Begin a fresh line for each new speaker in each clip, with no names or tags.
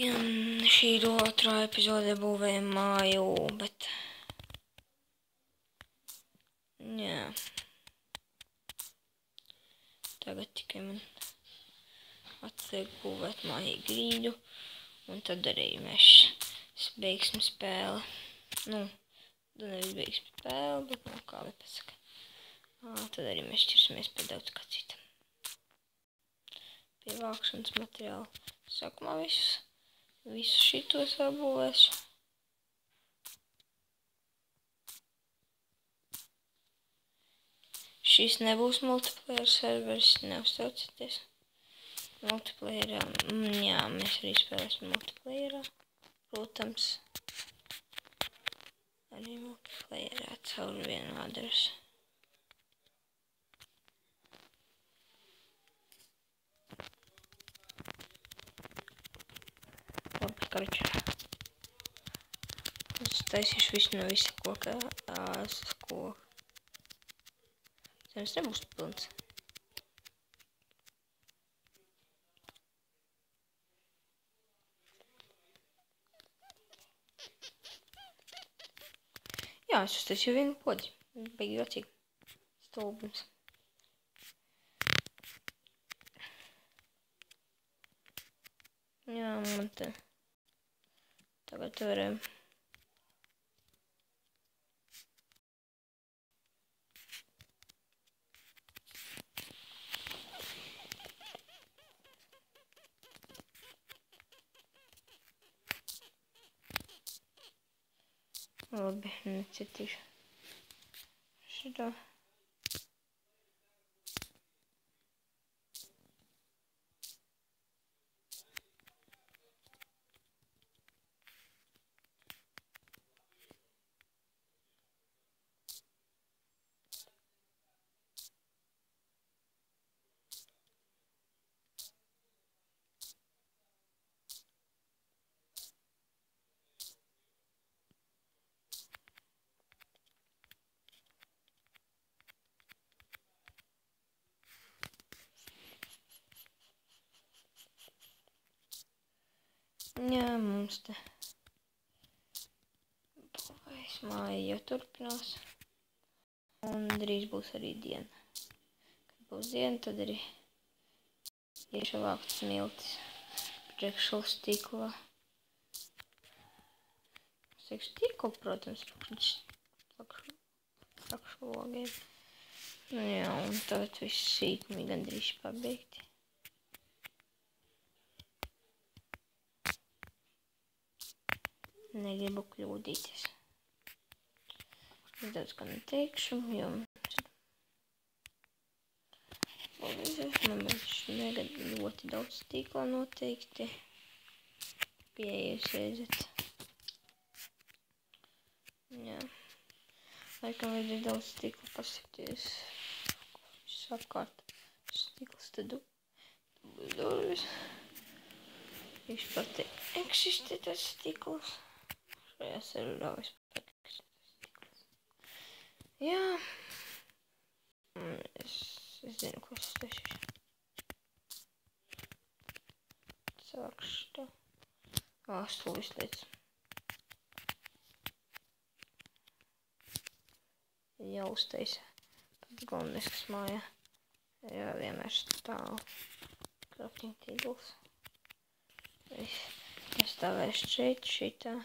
Šī ir otrā epizode, būvējam māju, bet... Jā. Tagad tikai man atliek būvēt māju grīdu, un tad arī mēs beigsim spēli. Nu, tad nevis beigsim spēli, bet nu, kā lai pasaka. Tad arī mēs ķersimies pie daudz kā cita. Pie vākšanas materiāla. Sākumā visu šitos apbūvēšu. Šis nebūs multiplayer serveris, neuztraucieties. Multiplayerā, jā, mēs arī spēlēsim multiplayerā, protams. Arī multiplayerā caur vienu adresu. Labi, karoči. Es taisīšu visu no visa koka, Zemes nebūs pilns. Jā, es uztaisīju vienu podi. Beigi jocīgi. Stulbums. Jā, man te tagad varam. Labi, necitīšu. Šito. Jā, mums te būvēs māja jau turpinās. Un drīz būs arī diena. Kad būs diena, tad arī iešu vākt smiltis priekšlu stiklā. Es teikšu stiklu, protams, priekšlu logiem. Nu jā, un tagad viss sīkumi gandrīz pabeigti. Negribu kļūdīties. Es daudz kā neteikšu, jo man negad ļoti daudz stīkla noteikti. Pieejas reizet. Jā. Laikam vajadzēja daudz stīkla pasakties. Sakārt stīkls tad būs durvis. Vispār te eksistē tas stīkls. Šajā serverā vispār eksistē stīkls. Jā. Es zinu, ko es taisīšu. Sākšu tā. Stūlis teica. Jau uztaisa. Pats galvenais, kas mājā. Jā, vienmēr stāv. Crafting tables. Es stāvēšu šeit, šitā.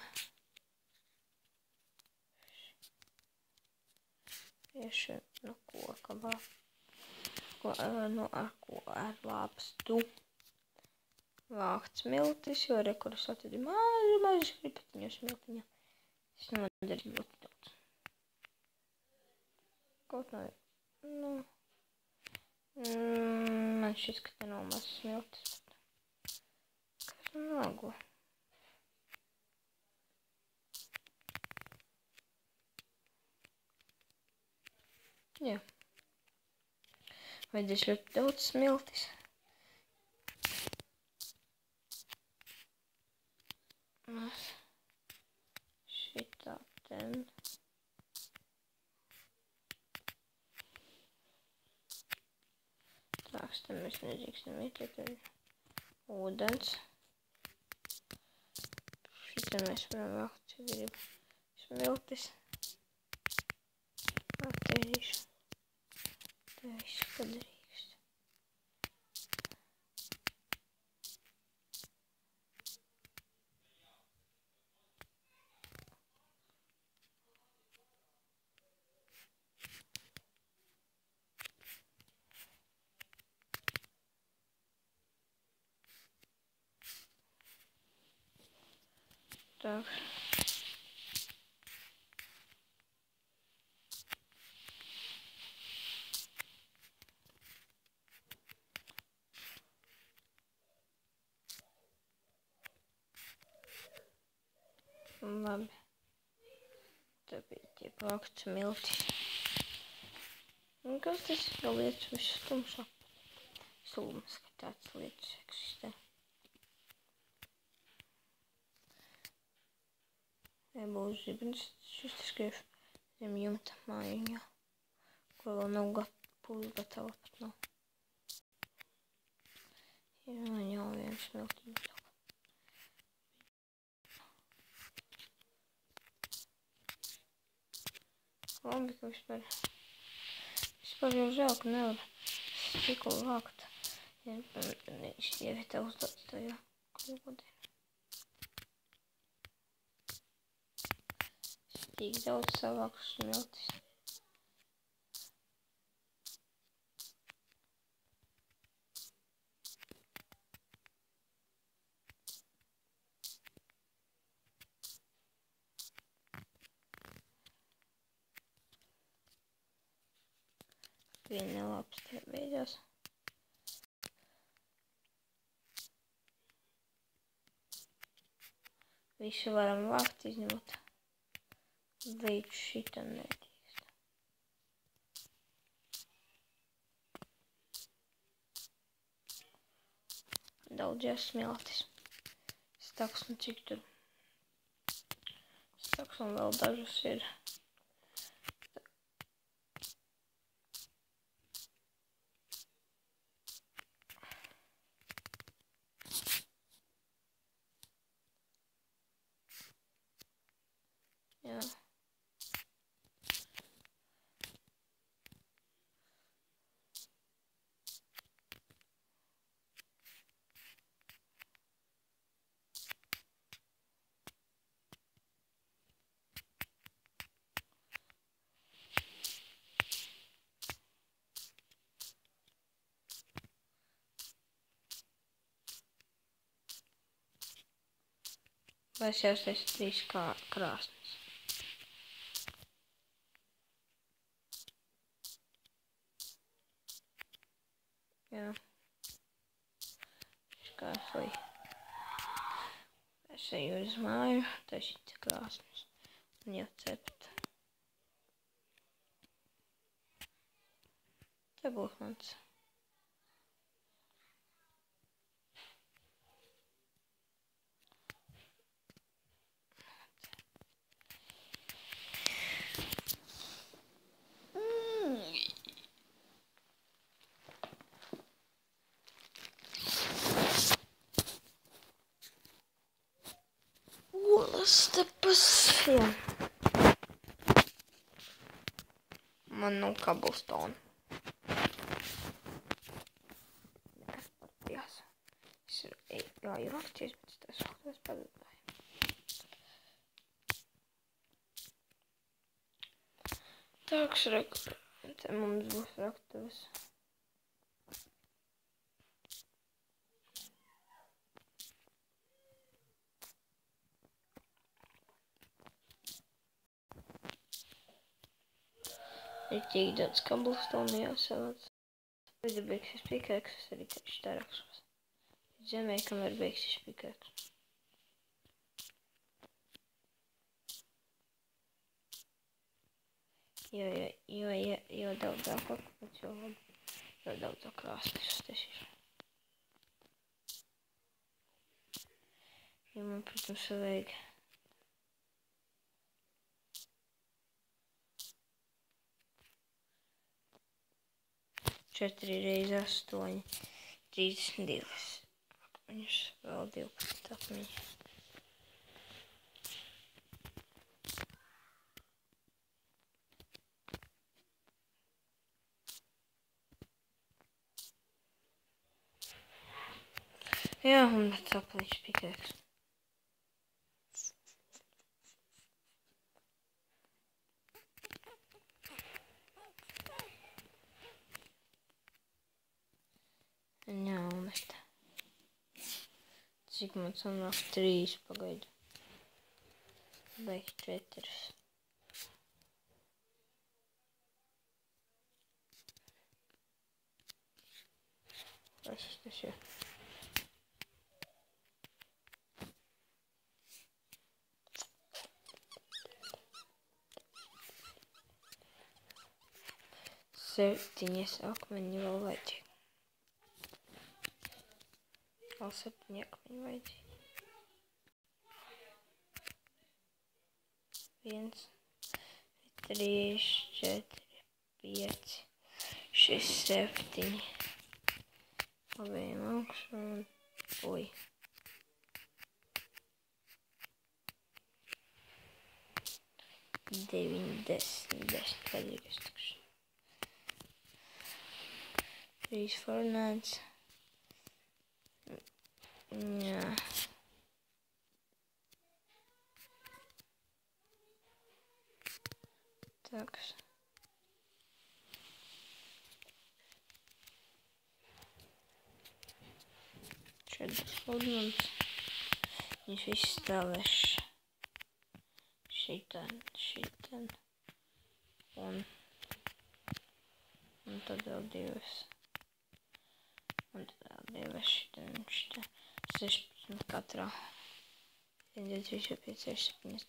Tieši no koka ar lāpstu. Vākt smiltis, jo rekuras atradi mazu skriptiņu smiltiņu. Es nodarīju ļoti daudz. Kaut nav, nu, man šis, ka te nav mazs smiltis. Kas man nāgo? Jā. Vajadzēs ļoti daudz smiltis. Šitā ten. Tāks, te mēs nedrīkstam iet, tad ūdens. Šitā mēs varam vākt, ja grib smiltis. Atverīšu. Tā visu padarīšu. Так. Labi. Tāpēc tiek vākt smiltis. Un kas tas ir lietas visu tumšā? Sūmas, ka tāds lietas eksistē. Ja būs zibens, šis skriešu zem jumta mājiņā, ko vēl nav pūs gatava pat nav. Ja man jau viens smiltiņš. Labi, ka vispār jau žēl, ka nevar tikko vākt. Ja vietā uzdot tajā klūdī. Tik daudz savāku smiltis. Viena labs tie beidzās. Visu varam vākt, izņemot līdz šitam nedrīkst. Daudzies smiltis. Staks un cik tur. Staks un vēl dažas ir. Jā. Vai es jāuztais 3 krāsnes? Jā. Škārsoju. Es eju uz māju, tašīt krāsnes un jau cept. Te būs mans. Stepas, jā. Man nav cobblestone. Jās. Es gāju rakties, bet tas raktos padodāju. Tāks te mums būs raktavas. Ir tik daudz cobblestone jāsavāc. Līdz beigsies pikēks, arī tieši tā raksos. Zemē, kamēr beigsies pikēks. Jo daudzāk akmens, jo labi. Jo daudzāk krāsnes tas ir. Jo man, protams, vajag. Četri reizi 8, 32. Akmeņus, vēl 12 akmeņi. Jā, un aplīšu pikēks. Jā, un tā. Cik man sanāk 3 pagaidu. Beig 4. Kas tas ir? Septiņas akmeņi vēl vajadzīgi. Vēl 7 akmeņi vajadzīgi. 1, 3, 4, 5, 6, 7. Labējiem augšu un puj. 9, 10, 10 vajadzīgais tukšs. 3 fornēts. Jā. Taks. Šeit fornēts. Viņš viss stāvēš. Šitan. Un tad vēl 2. Un tad vēl 2 šitan. 16 katrā. 1, 2, 3, 4, 5, 6, 7.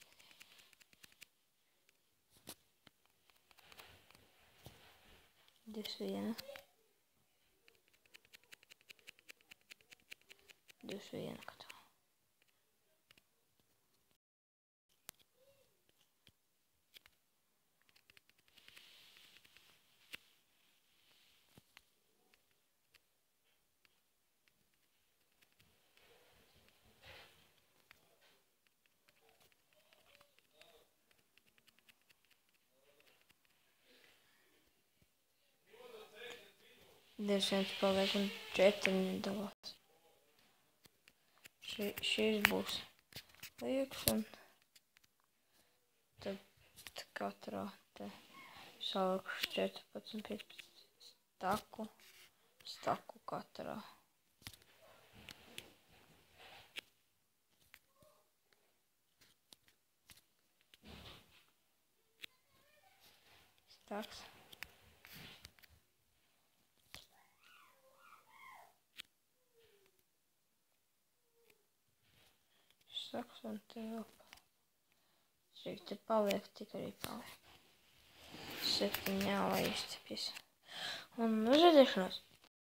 21. 21 katrā. Desmit paliek un 4 nedalās. Šis būs liekas un tad katrā te salikuši 14, 15 staku katrā. Staks. Saks un te vēl paliek. Šeit te paliek, tik arī paliek. 7 jālai izcepjas. Un uz redzēšanos!